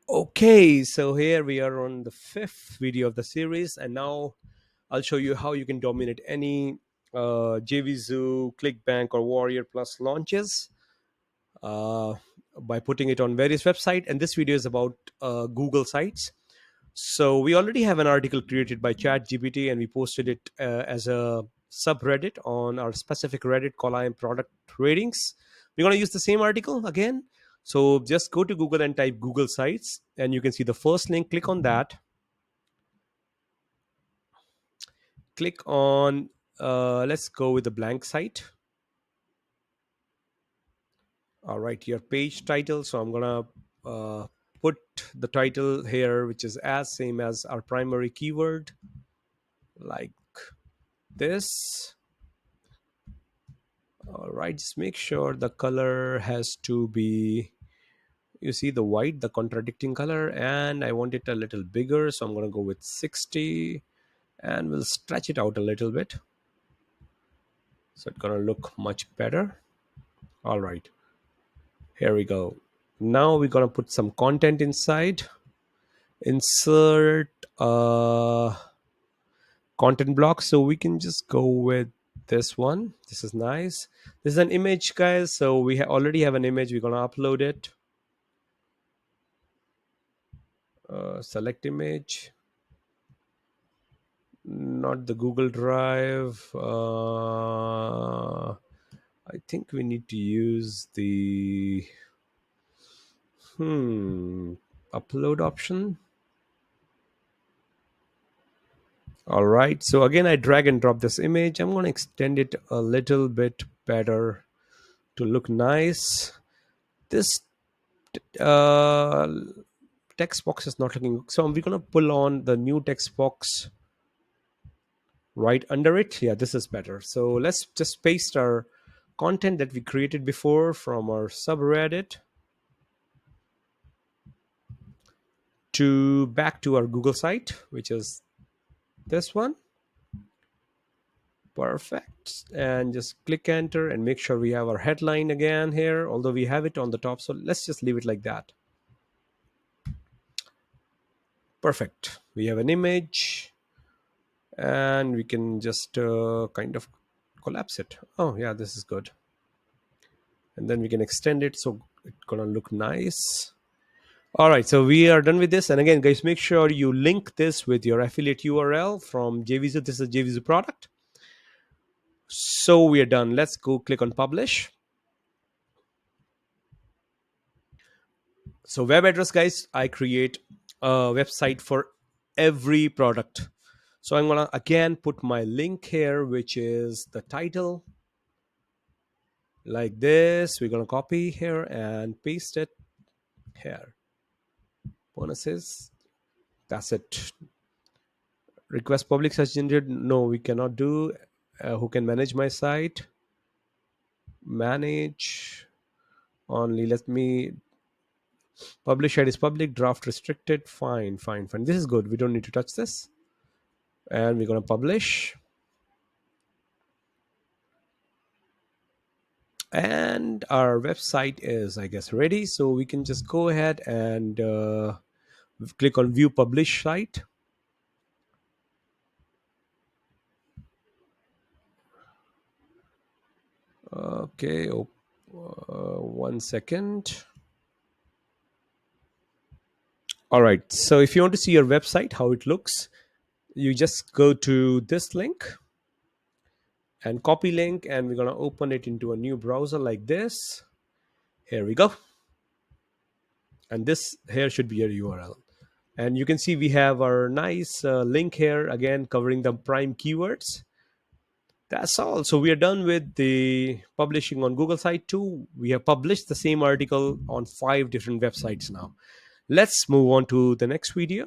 Okay, so here we are on the fifth video of the series, and now I'll show you how you can dominate any Jvzoo, Clickbank, or WarriorPlus launches uh, by putting it on various websites. And this video is about Google sites. So we already have an article created by ChatGPT, and we posted it as a subreddit on our specific Reddit called "I am Product Ratings." We're going to use the same article again. So just go to Google and type Google Sites, and you can see the first link. Click on that. Click on. Let's go with the blank site. All right, your page title. So I'm gonna put the title here, which is as same as our primary keyword, like this. All right, just make sure the color has to be, you see the white, the contradicting color, and I want it a little bigger, so I'm going to go with 60, and we'll stretch it out a little bit. So it's going to look much better. All right, here we go. Now we're going to put some content inside. Insert content block. So we can just go with this one. This is nice. This is an image, guys. So we already have an image. We're going to upload it. Select image, not the Google Drive. I think we need to use the upload option. All right, so again I drag and drop this image. I'm going to extend it a little bit better to look nice. This uh, text box is not looking, so we're going to pull on the new text box right under it. Yeah, this is better. So let's just paste our content that we created before from our subreddit to back to our Google site, which is this one. Perfect. And just click enter and make sure we have our headline again here, although we have it on the top. So let's just leave it like that. Perfect. We have an image, and we can just kind of collapse it. Oh yeah, this is good. And then we can extend it so it's gonna look nice. All right, so we are done with this. And again, guys, make sure you link this with your affiliate URL from Jvzoo. This is a Jvzoo product. So we are done. Let's go click on publish. So web address, guys, I create a website for every product. So I'm gonna again put my link here, which is the title, like this. We're gonna copy here and paste it here. Bonuses. That's it. Request public search engine. No, we cannot do. Who can manage my site? Manage only. Let me publish ad is public, draft restricted. Fine, fine, fine. This is good. We don't need to touch this. And we're going to publish. And our website is, I guess, ready. So we can just go ahead and click on view publish site. Okay. 1 second. All right. So if you want to see your website, how it looks, you just go to this link and copy link, and we're going to open it into a new browser like this. Here we go. And this here should be your URL. And you can see we have our nice link here, again covering the prime keywords. That's all. So we are done with the publishing on Google site too. We have published the same article on 5 different websites now. Let's move on to the next video.